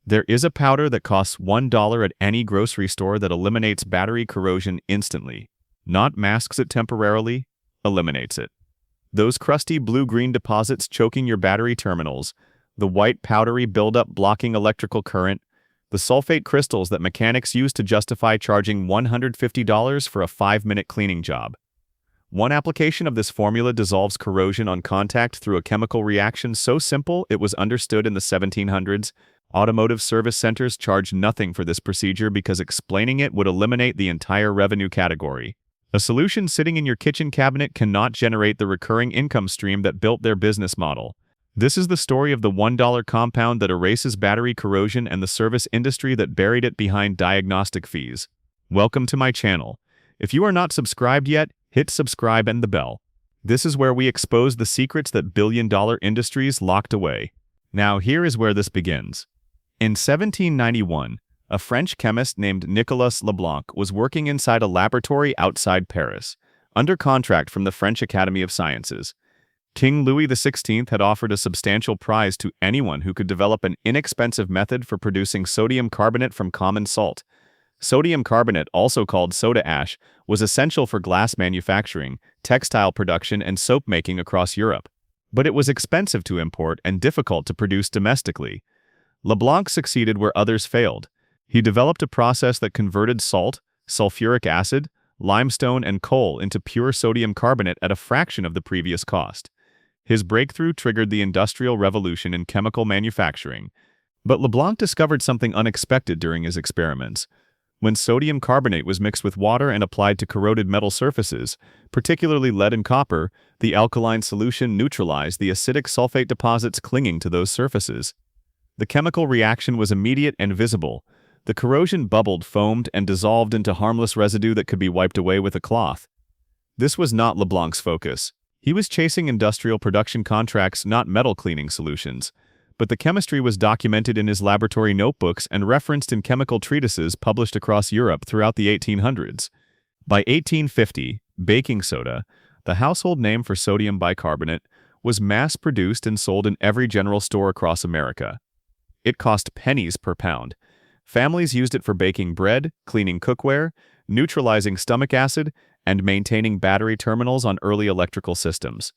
There is a powder that costs $1 at any grocery store that eliminates battery corrosion instantly. Not masks it temporarily, eliminates it. Those crusty blue-green deposits choking your battery terminals, the white powdery buildup blocking electrical current, the sulfate crystals that mechanics use to justify charging $150 for a 5-minute cleaning job. One application of this formula dissolves corrosion on contact through a chemical reaction so simple it was understood in the 1700s. Automotive service centers charge nothing for this procedure because explaining it would eliminate the entire revenue category. A solution sitting in your kitchen cabinet cannot generate the recurring income stream that built their business model. This is the story of the $1 compound that erases battery corrosion and the service industry that buried it behind diagnostic fees. Welcome to my channel. If you are not subscribed yet, hit subscribe and the bell. This is where we expose the secrets that billion-dollar industries locked away. Now here is where this begins. In 1791, a French chemist named Nicolas Leblanc was working inside a laboratory outside Paris, under contract from the French Academy of Sciences. King Louis XVI had offered a substantial prize to anyone who could develop an inexpensive method for producing sodium carbonate from common salt. Sodium carbonate, also called soda ash, was essential for glass manufacturing, textile production, and soap making across Europe. But it was expensive to import and difficult to produce domestically. Leblanc succeeded where others failed. He developed a process that converted salt, sulfuric acid, limestone, and coal into pure sodium carbonate at a fraction of the previous cost. His breakthrough triggered the Industrial Revolution in chemical manufacturing. But Leblanc discovered something unexpected during his experiments. When sodium carbonate was mixed with water and applied to corroded metal surfaces, particularly lead and copper, the alkaline solution neutralized the acidic sulfate deposits clinging to those surfaces. The chemical reaction was immediate and visible. The corrosion bubbled, foamed, and dissolved into harmless residue that could be wiped away with a cloth. This was not Leblanc's focus. He was chasing industrial production contracts, not metal cleaning solutions. But the chemistry was documented in his laboratory notebooks and referenced in chemical treatises published across Europe throughout the 1800s. By 1850, baking soda, the household name for sodium bicarbonate, was mass-produced and sold in every general store across America. It cost pennies per pound. Families used it for baking bread, cleaning cookware, neutralizing stomach acid, and maintaining battery terminals on early electrical systems.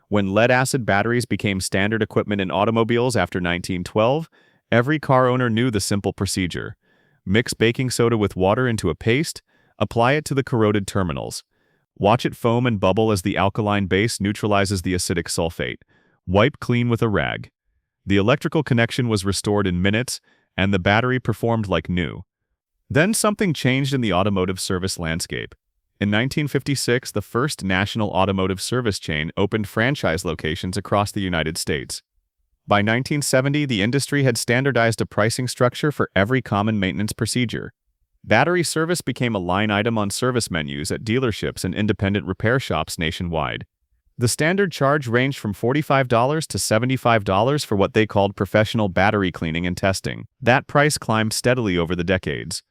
When lead-acid batteries became standard equipment in automobiles after 1912, every car owner knew the simple procedure. Mix baking soda with water into a paste, apply it to the corroded terminals. Watch it foam and bubble as the alkaline base neutralizes the acidic sulfate. Wipe clean with a rag. The electrical connection was restored in minutes, and the battery performed like new. Then something changed in the automotive service landscape. In 1956, the first national automotive service chain opened franchise locations across the United States. By 1970, the industry had standardized a pricing structure for every common maintenance procedure. Battery service became a line item on service menus at dealerships and independent repair shops nationwide. The standard charge ranged from $45 to $75 for what they called professional battery cleaning and testing. That price climbed steadily over the decades.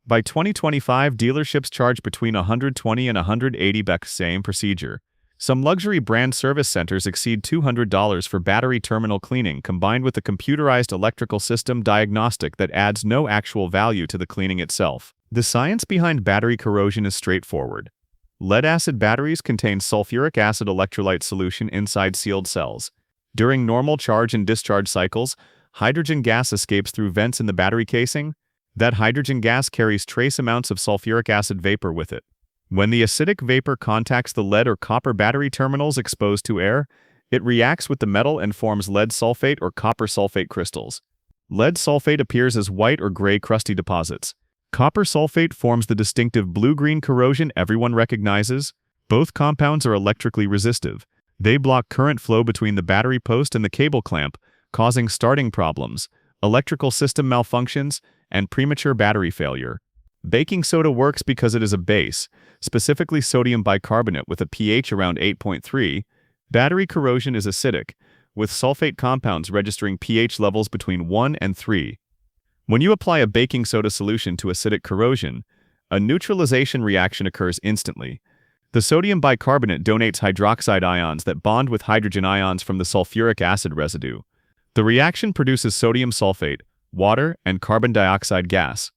By 2025, dealerships charge between $120 and $180 for the same procedure. Some luxury brand service centers exceed $200 for battery terminal cleaning combined with a computerized electrical system diagnostic that adds no actual value to the cleaning itself. The science behind battery corrosion is straightforward. Lead-acid batteries contain sulfuric acid electrolyte solution inside sealed cells. During normal charge and discharge cycles, hydrogen gas escapes through vents in the battery casing. That hydrogen gas carries trace amounts of sulfuric acid vapor with it. When the acidic vapor contacts the lead or copper battery terminals exposed to air, it reacts with the metal and forms lead sulfate or copper sulfate crystals. Lead sulfate appears as white or gray crusty deposits. Copper sulfate forms the distinctive blue-green corrosion everyone recognizes. Both compounds are electrically resistive. They block current flow between the battery post and the cable clamp, causing starting problems, electrical system malfunctions, and premature battery failure. Baking soda works because it is a base, specifically sodium bicarbonate with a pH around 8.3. Battery corrosion is acidic, with sulfate compounds registering pH levels between 1 and 3. When you apply a baking soda solution to acidic corrosion, a neutralization reaction occurs instantly. The sodium bicarbonate donates hydroxide ions that bond with hydrogen ions from the sulfuric acid residue. The reaction produces sodium sulfate, water, and carbon dioxide gas.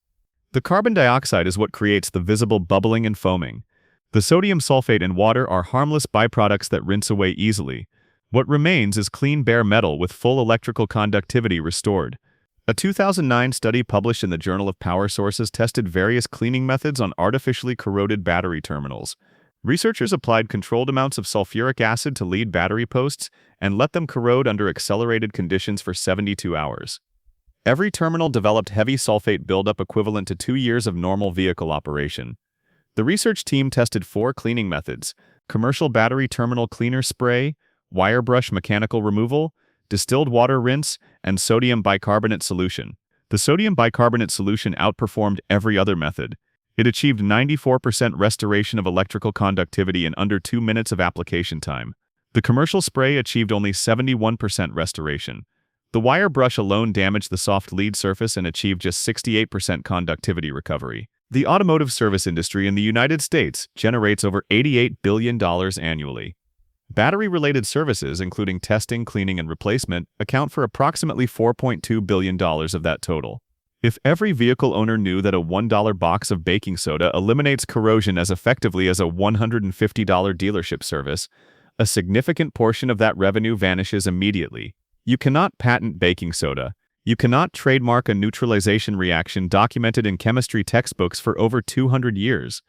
The carbon dioxide is what creates the visible bubbling and foaming. The sodium sulfate and water are harmless byproducts that rinse away easily. What remains is clean bare metal with full electrical conductivity restored. A 2009 study published in the Journal of Power Sources tested various cleaning methods on artificially corroded battery terminals. Researchers applied controlled amounts of sulfuric acid to lead battery posts and let them corrode under accelerated conditions for 72 hours. Every terminal developed heavy sulfate buildup equivalent to 2 years of normal vehicle operation. The research team tested 4 cleaning methods: commercial battery terminal cleaner spray, wire brush mechanical removal, distilled water rinse, and sodium bicarbonate solution. The sodium bicarbonate solution outperformed every other method. It achieved 94% restoration of electrical conductivity in under 2 minutes of application time. The commercial spray achieved only 71% restoration. The wire brush alone damaged the soft lead surface and achieved just 68% conductivity recovery. The automotive service industry in the United States generates over $88 billion annually. Battery-related services, including testing, cleaning, and replacement, account for approximately $4.2 billion of that total. If every vehicle owner knew that a $1 box of baking soda eliminates corrosion as effectively as a $150 dealership service, a significant portion of that revenue vanishes immediately. You cannot patent baking soda. You cannot trademark a neutralization reaction documented in chemistry textbooks for over 200 years.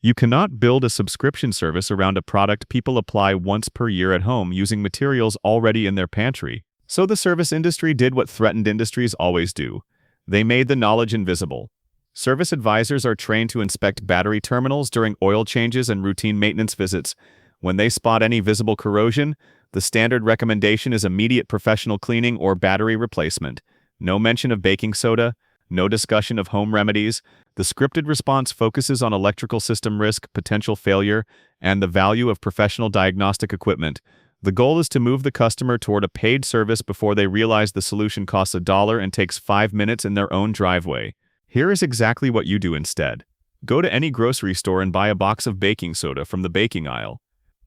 You cannot build a subscription service around a product people apply once per year at home using materials already in their pantry. So the service industry did what threatened industries always do. They made the knowledge invisible. Service advisors are trained to inspect battery terminals during oil changes and routine maintenance visits. When they spot any visible corrosion, the standard recommendation is immediate professional cleaning or battery replacement. No mention of baking soda, no discussion of home remedies. The scripted response focuses on electrical system risk, potential failure, and the value of professional diagnostic equipment. The goal is to move the customer toward a paid service before they realize the solution costs $1 and takes 5 minutes in their own driveway. Here is exactly what you do instead. Go to any grocery store and buy a box of baking soda from the baking aisle.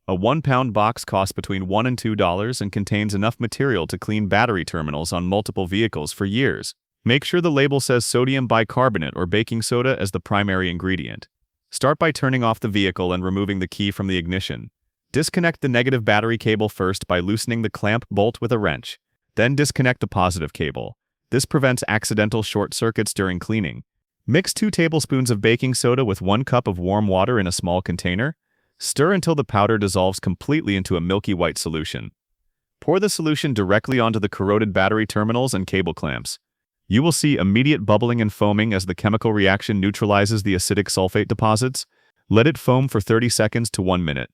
A 1-pound box costs between $1 and $2 and contains enough material to clean battery terminals on multiple vehicles for years. Make sure the label says sodium bicarbonate or baking soda as the primary ingredient. Start by turning off the vehicle and removing the key from the ignition. Disconnect the negative battery cable first by loosening the clamp bolt with a wrench. Then disconnect the positive cable. This prevents accidental short circuits during cleaning. Mix 2 tablespoons of baking soda with 1 cup of warm water in a small container. Stir until the powder dissolves completely into a milky white solution. Pour the solution directly onto the corroded battery terminals and cable clamps. You will see immediate bubbling and foaming as the chemical reaction neutralizes the acidic sulfate deposits. Let it foam for 30 seconds to 1 minute.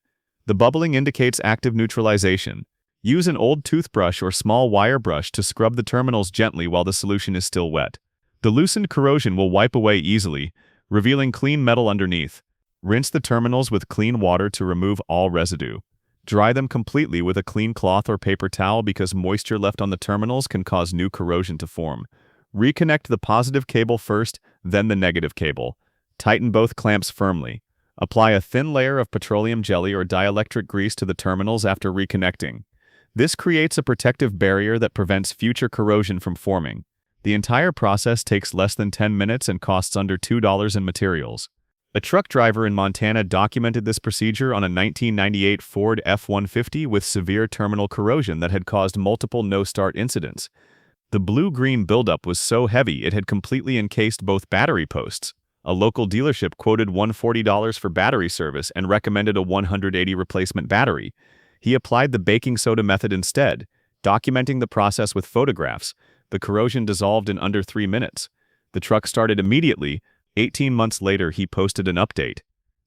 The bubbling indicates active neutralization. Use an old toothbrush or small wire brush to scrub the terminals gently while the solution is still wet. The loosened corrosion will wipe away easily, revealing clean metal underneath. Rinse the terminals with clean water to remove all residue. Dry them completely with a clean cloth or paper towel because moisture left on the terminals can cause new corrosion to form. Reconnect the positive cable first, then the negative cable. Tighten both clamps firmly. Apply a thin layer of petroleum jelly or dielectric grease to the terminals after reconnecting. This creates a protective barrier that prevents future corrosion from forming. The entire process takes less than 10 minutes and costs under $2 in materials. A truck driver in Montana documented this procedure on a 1998 Ford F-150 with severe terminal corrosion that had caused multiple no-start incidents. The blue-green buildup was so heavy it had completely encased both battery posts. A local dealership quoted $140 for battery service and recommended a $180 replacement battery. He applied the baking soda method instead, documenting the process with photographs. The corrosion dissolved in under 3 minutes. The truck started immediately. 18 months later, he posted an update.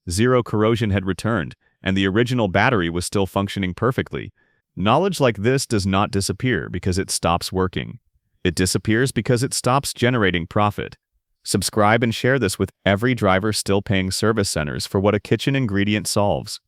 Zero corrosion had returned, and the original battery was still functioning perfectly. Knowledge like this does not disappear because it stops working. It disappears because it stops generating profit. Subscribe and share this with every driver still paying service centers for what a kitchen ingredient solves.